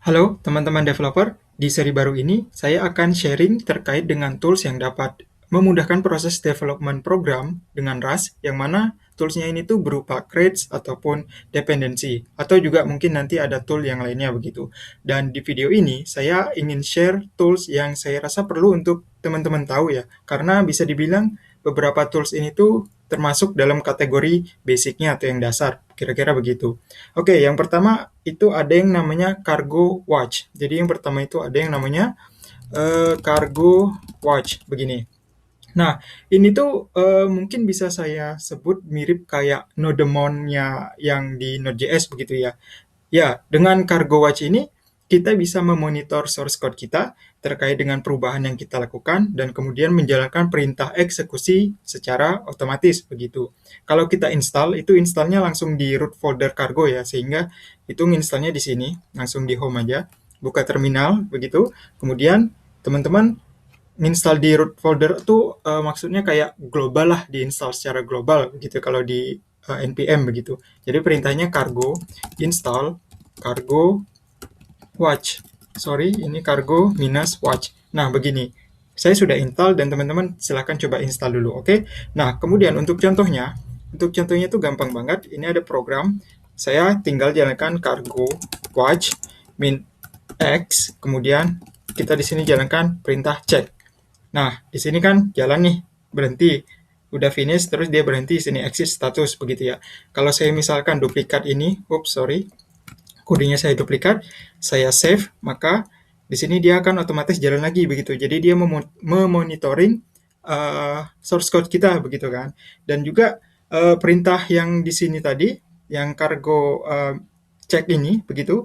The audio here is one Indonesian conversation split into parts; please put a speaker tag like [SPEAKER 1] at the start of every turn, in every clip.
[SPEAKER 1] Halo teman-teman developer, di seri baru ini saya akan sharing terkait dengan tools yang dapat memudahkan proses development program dengan Rust, yang mana toolsnya ini tuh berupa crates ataupun dependency, atau juga mungkin nanti ada tool yang lainnya begitu. Dan di video ini saya ingin share tools yang saya rasa perlu untuk teman-teman tahu ya, karena bisa dibilang beberapa tools ini tuh termasuk dalam kategori basicnya atau yang dasar, kira-kira begitu. Oke, yang pertama itu ada yang namanya Cargo Watch. Jadi yang pertama itu ada yang namanya Cargo Watch begini. Nah, ini tuh mungkin bisa saya sebut mirip kayak Nodemon-nya yang di Node.js begitu ya. Ya, dengan Cargo Watch ini kita bisa memonitor source code kita terkait dengan perubahan yang kita lakukan dan kemudian menjalankan perintah eksekusi secara otomatis begitu. Kalau kita install, itu installnya langsung di root folder Cargo ya, sehingga itu installnya di sini, langsung di home aja, buka terminal begitu. Kemudian teman-teman install di root folder itu maksudnya kayak global lah, diinstal secara global begitu kalau di npm begitu. Jadi perintahnya cargo install cargo watch. Sorry, ini cargo minus watch. Nah, begini. Saya sudah install dan teman-teman silahkan coba install dulu, oke? Nah, kemudian untuk contohnya itu gampang banget. Ini ada program. Saya tinggal jalankan cargo watch min x, kemudian kita di sini jalankan perintah check. Nah, di sini kan jalan nih, berhenti. Udah finish, terus dia berhenti, sini exit status, begitu ya. Kalau saya misalkan duplikat ini, oops, sorry, kodenya saya duplikat, saya save, maka di sini dia akan otomatis jalan lagi, begitu. Jadi dia memonitoring source code kita, begitu kan. Dan juga perintah yang di sini tadi, yang cargo check ini, begitu,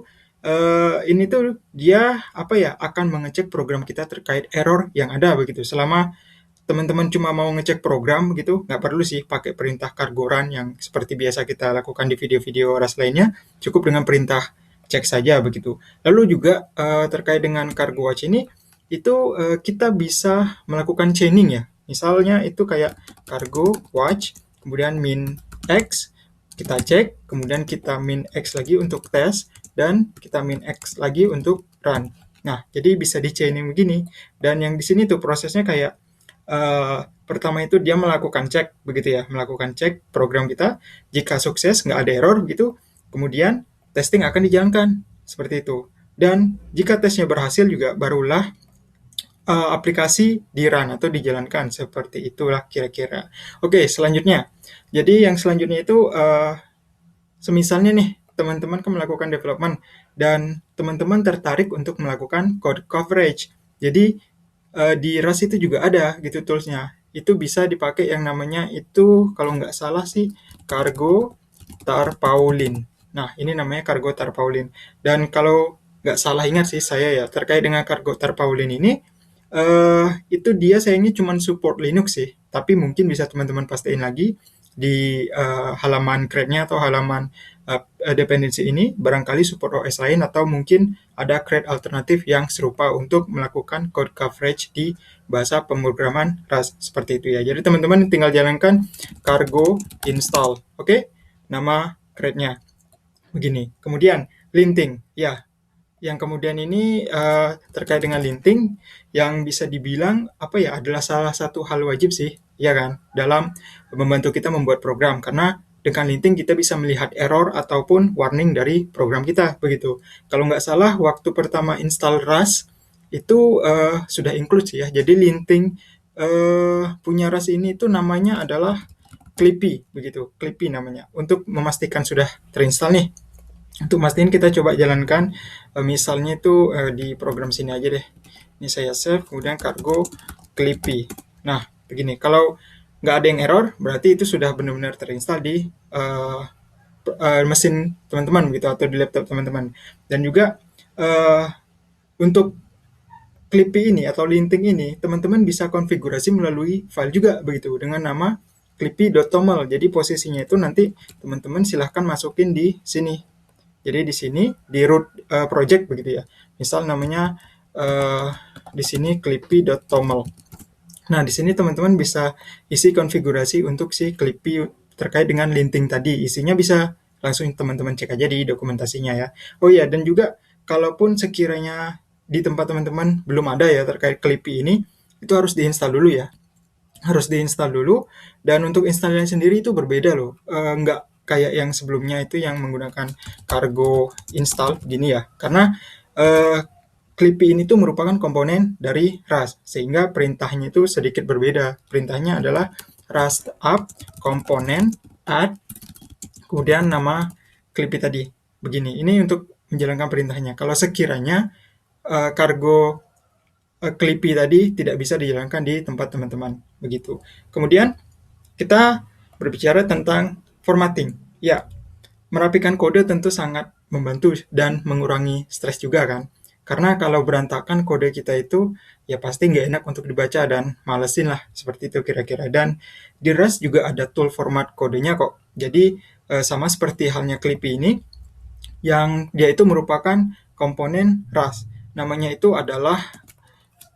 [SPEAKER 1] ini tuh dia apa ya akan mengecek program kita terkait error yang ada begitu. Selama teman-teman cuma mau ngecek program gitu, nggak perlu sih pakai perintah cargo run yang seperti biasa kita lakukan di video-video Rust lainnya, cukup dengan perintah cek saja begitu. Lalu juga terkait dengan cargo watch ini, itu kita bisa melakukan chaining ya. Misalnya itu kayak cargo watch, kemudian min x, kita cek, kemudian kita min x lagi untuk tes, dan kita min X lagi untuk run. Nah, jadi bisa di chaining begini. Dan yang di sini tuh prosesnya kayak pertama itu dia melakukan cek begitu ya, melakukan cek program kita. Jika sukses, nggak ada error gitu, kemudian testing akan dijalankan seperti itu. Dan jika tesnya berhasil juga barulah aplikasi di run atau dijalankan seperti itulah kira-kira. Oke, selanjutnya. Jadi yang selanjutnya itu semisalnya nih, teman-teman kan melakukan development dan teman-teman tertarik untuk melakukan code coverage. Jadi di Rust itu juga ada gitu toolsnya. Itu bisa dipakai yang namanya itu kalau nggak salah sih Cargo Tarpaulin. Nah, ini namanya Cargo Tarpaulin. Dan kalau nggak salah ingat sih saya ya terkait dengan Cargo Tarpaulin ini itu dia sayangnya cuma support Linux sih, tapi mungkin bisa teman-teman pastiin lagi di halaman crate-nya atau halaman dependensi ini barangkali support OS lain atau mungkin ada crate alternatif yang serupa untuk melakukan code coverage di bahasa pemrograman Rust seperti itu ya. Jadi teman-teman tinggal jalankan cargo install, oke? Nama crate-nya begini. Kemudian linting, ya yang kemudian ini terkait dengan linting yang bisa dibilang apa ya adalah salah satu hal wajib sih ya kan dalam membantu kita membuat program karena dengan linting kita bisa melihat error ataupun warning dari program kita begitu. Kalau nggak salah waktu pertama install Rust itu sudah include sih ya. Jadi linting punya Rust ini itu namanya adalah Clippy begitu, Clippy namanya. Untuk memastikan sudah terinstall nih, untuk mastiin kita coba jalankan misalnya itu di program sini aja deh. Ini saya save, kemudian cargo Clippy. Nah, begini. Kalau nggak ada yang error, berarti itu sudah benar-benar terinstall di mesin teman-teman gitu atau di laptop teman-teman. Dan juga uh, untuk Clippy ini atau linting ini, teman-teman bisa konfigurasi melalui file juga begitu dengan nama clippy.toml. Jadi posisinya itu nanti teman-teman silahkan masukin di sini. Jadi di sini di root project begitu ya. Misal namanya di sini clippy.toml. Nah, di sini teman-teman bisa isi konfigurasi untuk si Clippy terkait dengan linting tadi. Isinya bisa langsung teman-teman cek aja di dokumentasinya ya. Oh iya, dan juga kalaupun sekiranya di tempat teman-teman belum ada ya terkait Clippy ini, itu harus diinstal dulu ya. Harus diinstal dulu, dan untuk instalnya sendiri itu berbeda loh. Nggak kayak yang sebelumnya itu yang menggunakan cargo install gini ya. Karena eh, Clippy ini tuh merupakan komponen dari Rust, sehingga perintahnya itu sedikit berbeda. Perintahnya adalah Rust up komponen add kemudian nama Clippy tadi. Begini, ini untuk menjalankan perintahnya. Kalau sekiranya cargo Clippy tadi tidak bisa dijalankan di tempat teman-teman, begitu. Kemudian kita berbicara tentang formatting. Ya, merapikan kode tentu sangat membantu dan mengurangi stres juga kan. Karena kalau berantakan kode kita itu, ya pasti nggak enak untuk dibaca dan malesin lah, seperti itu kira-kira. Dan di Rust juga ada tool format kodenya kok. Jadi sama seperti halnya Clippy ini, yang dia itu merupakan komponen Rust. Namanya itu adalah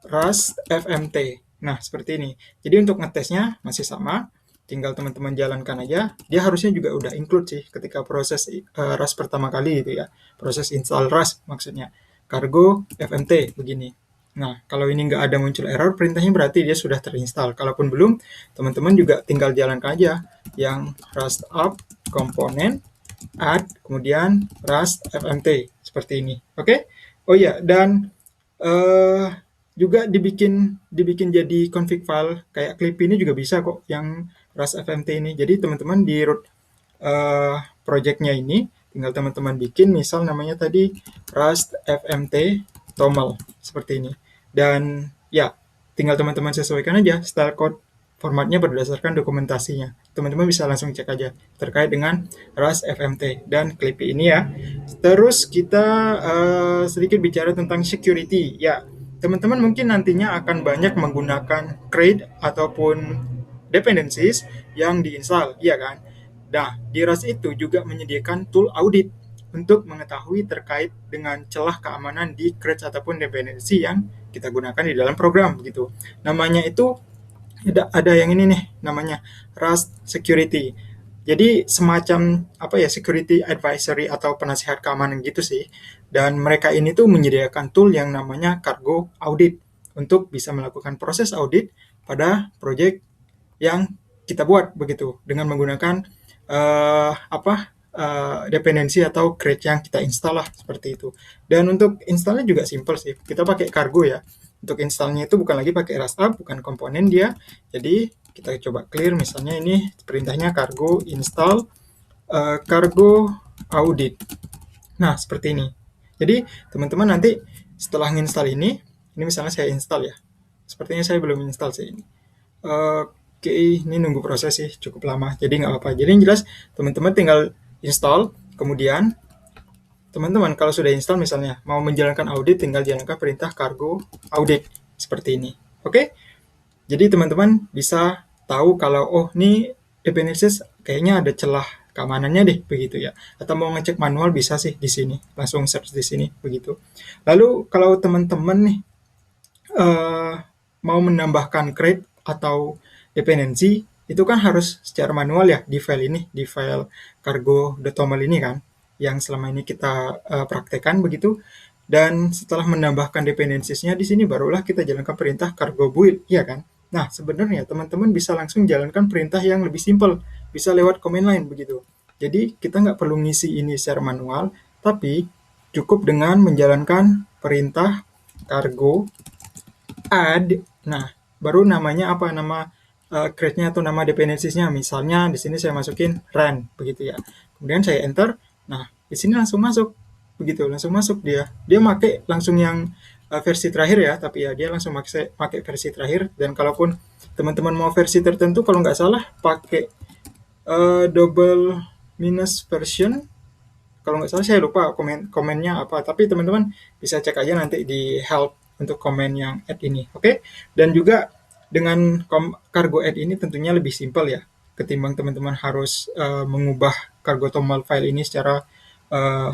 [SPEAKER 1] Rust FMT. Nah, seperti ini. Jadi untuk ngetesnya masih sama, tinggal teman-teman jalankan aja. Dia harusnya juga udah include sih ketika proses Rust pertama kali gitu ya. Proses install Rust maksudnya. Cargo FMT begini. Nah, kalau ini nggak ada muncul error, perintahnya berarti dia sudah terinstall. Kalaupun belum, teman-teman juga tinggal jalankan aja yang Rust up komponen add kemudian Rust FMT seperti ini. Oke? Oh iya, dan eh juga dibikin jadi config file kayak Clippy ini juga bisa kok yang Rust FMT ini. Jadi teman-teman di root projectnya ini tinggal teman-teman bikin misal namanya tadi Rust FMT toml seperti ini. Dan ya, tinggal teman-teman sesuaikan aja style code formatnya berdasarkan dokumentasinya. Teman-teman bisa langsung cek aja terkait dengan Rust FMT dan Clippy ini ya. Terus kita sedikit bicara tentang security. Ya, teman-teman mungkin nantinya akan banyak menggunakan crate ataupun dependencies yang diinstal, ya kan? Nah, di Rust itu juga menyediakan tool audit untuk mengetahui terkait dengan celah keamanan di crates ataupun dependensi yang kita gunakan di dalam program gitu. Namanya itu ada yang ini nih namanya Rust Security. Jadi semacam apa ya security advisory atau penasihat keamanan gitu sih. Dan mereka ini tuh menyediakan tool yang namanya Cargo Audit untuk bisa melakukan proses audit pada project yang kita buat begitu dengan menggunakan dependensi atau crate yang kita install lah seperti itu. Dan untuk installnya juga simple sih. Kita pakai Cargo ya. Untuk installnya itu bukan lagi pakai Rust up, bukan komponen dia. Jadi kita coba clear misalnya ini perintahnya Cargo install Cargo audit. Nah, seperti ini. Jadi teman-teman nanti setelah menginstal ini misalnya saya install ya. Sepertinya saya belum install sih ini. Oke, ini nunggu proses sih cukup lama, jadi nggak apa-apa. Jadi yang jelas teman-teman tinggal install, kemudian teman-teman kalau sudah install misalnya mau menjalankan audit, tinggal jalankan perintah cargo audit seperti ini. Oke, jadi teman-teman bisa tahu kalau oh ini dependencies kayaknya ada celah keamanannya deh begitu ya. Atau mau ngecek manual bisa sih di sini, langsung search di sini begitu. Lalu kalau teman-teman nih mau menambahkan crate atau dependensi itu kan harus secara manual ya di file ini, di file cargo.toml ini kan yang selama ini kita praktekkan begitu. Dan setelah menambahkan dependensiesnya di sini barulah kita jalankan perintah cargo build, ya kan? Nah, sebenarnya teman-teman bisa langsung jalankan perintah yang lebih simple, bisa lewat command line begitu. Jadi kita nggak perlu ngisi ini secara manual, tapi cukup dengan menjalankan perintah cargo add. Nah, baru namanya apa? Nama crate-nya atau nama dependensiesnya. Misalnya di sini saya masukin run begitu ya. Kemudian saya enter. Nah, di sini langsung masuk. Begitu, langsung masuk dia. Dia pakai langsung yang versi terakhir ya, tapi ya dia langsung pakai versi terakhir. Dan kalaupun teman-teman mau versi tertentu, kalau nggak salah pakai double minus version. Kalau nggak salah saya lupa komennya apa, tapi teman-teman bisa cek aja nanti di help untuk komen yang add ini. Oke? Dan juga dengan cargo add ini tentunya lebih simpel ya ketimbang teman-teman harus mengubah cargo toml file ini secara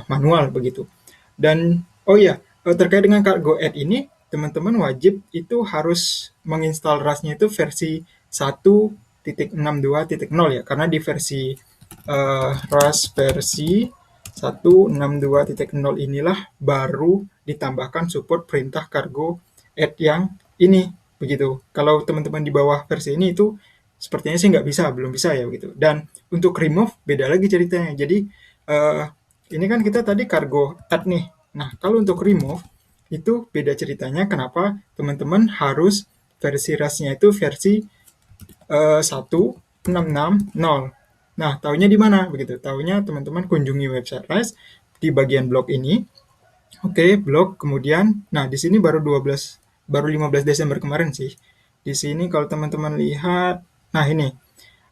[SPEAKER 1] manual begitu. Dan oh ya, terkait dengan cargo add ini teman-teman wajib itu harus menginstal Rust-nya itu versi 1.62.0 ya, karena di versi Rust versi 162.0 inilah baru ditambahkan support perintah cargo add yang ini, begitu. Kalau teman-teman di bawah versi ini itu sepertinya sih nggak bisa, belum bisa ya begitu. Dan untuk remove beda lagi ceritanya. Jadi ini kan kita tadi cargo add nih. Nah, kalau untuk remove itu beda ceritanya. Kenapa teman-teman harus versi RAS-nya itu versi 1660. Nah, taunya di mana begitu? Taunya teman-teman kunjungi website RAS di bagian blog ini. Oke, blog kemudian nah di sini baru 15 Desember kemarin sih. Di sini kalau teman-teman lihat, nah ini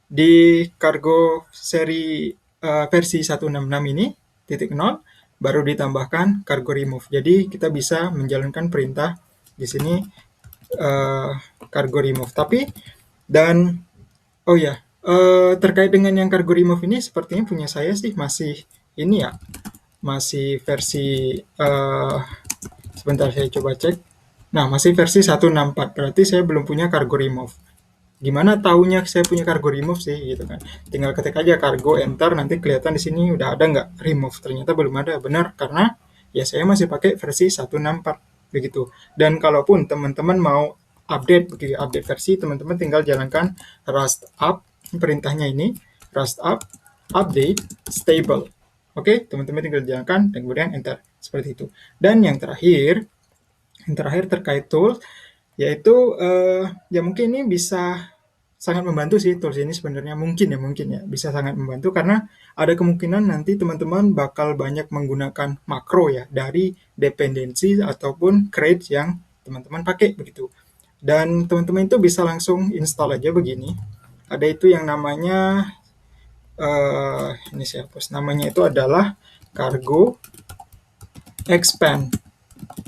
[SPEAKER 1] di cargo seri versi 166 ini titik 0 baru ditambahkan cargo remove. Jadi kita bisa menjalankan perintah di sini cargo remove. Tapi dan oh ya, terkait dengan yang cargo remove ini sepertinya punya saya sih masih ini ya, masih versi sebentar saya coba cek. Nah, masih versi 164. Berarti saya belum punya cargo remove. Gimana taunya saya punya cargo remove sih gitu kan. Tinggal ketik aja cargo enter, nanti kelihatan di sini udah ada nggak remove. Ternyata belum ada. Benar karena ya saya masih pakai versi 164 begitu. Dan kalaupun teman-teman mau update begitu, update versi, teman-teman tinggal jalankan rust up perintahnya ini, rust up update stable. Oke, teman-teman tinggal jalankan dan kemudian enter seperti itu. Dan yang terakhir terkait tools yaitu ya mungkin ini bisa sangat membantu sih tools ini sebenarnya, mungkin ya bisa sangat membantu karena ada kemungkinan nanti teman-teman bakal banyak menggunakan makro ya dari dependensi ataupun crates yang teman-teman pakai begitu. Dan teman-teman itu bisa langsung install aja begini. Ada itu yang namanya ini saya hapus, namanya itu adalah cargo expand.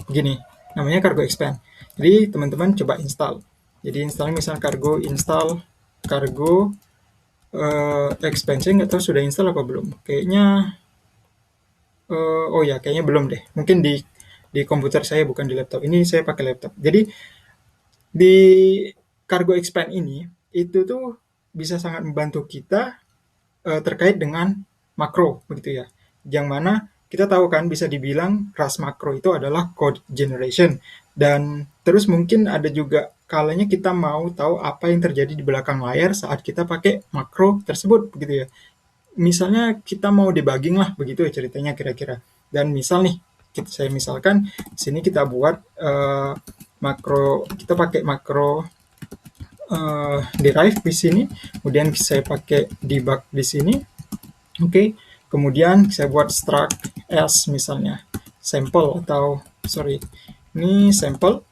[SPEAKER 1] Begini, namanya cargo expand. Jadi teman-teman coba install. Jadi install misalnya cargo install cargo expand. Saya nggak tahu sudah install apa belum. Kayaknya oh ya kayaknya belum deh. Mungkin di komputer saya bukan di laptop. Ini saya pakai laptop. Jadi di cargo expand ini itu tuh bisa sangat membantu kita terkait dengan makro begitu ya. Yang mana kita tahu kan bisa dibilang RAS makro itu adalah code generation. Dan terus mungkin ada juga kalanya kita mau tahu apa yang terjadi di belakang layar saat kita pakai makro tersebut begitu ya. Misalnya kita mau debugging lah begitu ya ceritanya kira-kira. Dan misal nih saya misalkan sini kita buat makro, kita pakai makro derive di sini, kemudian saya pakai debug di sini. Oke, kemudian saya buat struct as misalnya sampel atau sorry ini sampel.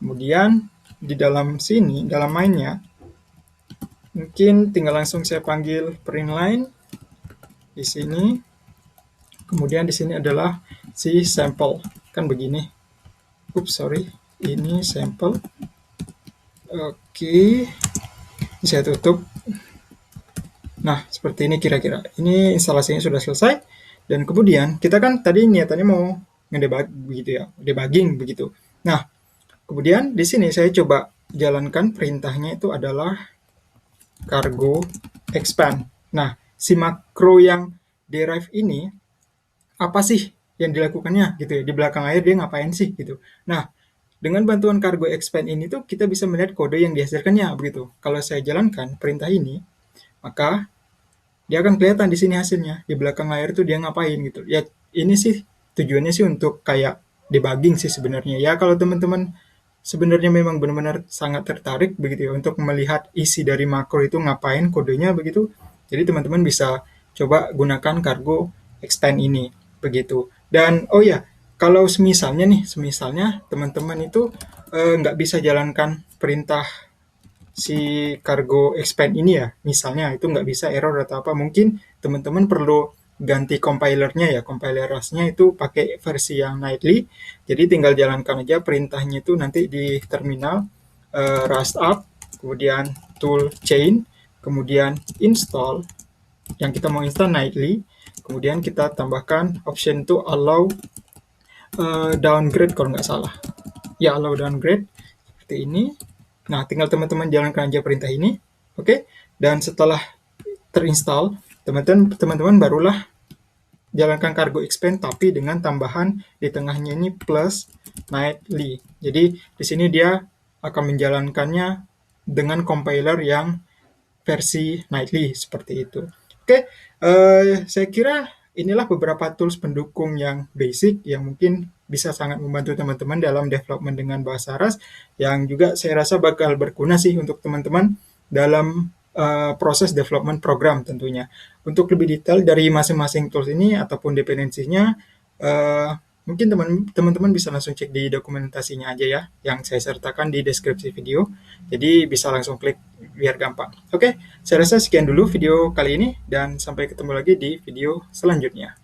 [SPEAKER 1] Kemudian di dalam sini dalam mainnya mungkin tinggal langsung saya panggil print line di sini. Kemudian di sini adalah si sampel kan begini. Oops sorry ini sampel. Oke, ini saya tutup. Nah, seperti ini kira-kira. Ini instalasinya sudah selesai. Dan kemudian kita kan tadi niatannya mau ngedebug begitu ya, debugging begitu. Nah, kemudian di sini saya coba jalankan perintahnya itu adalah cargo expand. Nah, si makro yang derive ini apa sih yang dilakukannya gitu ya, di belakang layar dia ngapain sih gitu. Nah, dengan bantuan cargo expand ini tuh kita bisa melihat kode yang dihasilkannya begitu. Kalau saya jalankan perintah ini, maka dia akan kelihatan di sini hasilnya. Di belakang layar tuh dia ngapain gitu. Ya ini sih tujuannya sih untuk kayak debugging sih sebenarnya. Ya kalau teman-teman sebenarnya memang benar-benar sangat tertarik begitu ya untuk melihat isi dari makro itu ngapain kodenya begitu. Jadi teman-teman bisa coba gunakan cargo expand ini begitu. Dan oh ya, kalau semisalnya teman-teman itu nggak bisa jalankan perintah si cargo expand ini ya, misalnya itu nggak bisa error atau apa, mungkin teman-teman perlu ganti compilernya ya, compiler RAS-nya itu pakai versi yang nightly, jadi tinggal jalankan aja perintahnya itu nanti di terminal rust up, kemudian tool chain, kemudian install, yang kita mau install nightly, kemudian kita tambahkan option to allow downgrade kalau nggak salah. Ya, allow downgrade seperti ini. Nah, tinggal teman-teman jalankan aja perintah ini. Oke. Dan setelah terinstall, teman-teman barulah jalankan cargo expand tapi dengan tambahan di tengahnya ini plus nightly. Jadi di sini dia akan menjalankannya dengan compiler yang versi nightly seperti itu. Oke, saya kira inilah beberapa tools pendukung yang basic yang mungkin bisa sangat membantu teman-teman dalam development dengan bahasa Rust, yang juga saya rasa bakal berguna sih untuk teman-teman dalam proses development program tentunya. Untuk lebih detail dari masing-masing tools ini ataupun dependensinya, eh, mungkin teman-teman bisa langsung cek di dokumentasinya aja ya, yang saya sertakan di deskripsi video. Jadi bisa langsung klik biar gampang. Oke, saya rasa sekian dulu video kali ini dan sampai ketemu lagi di video selanjutnya.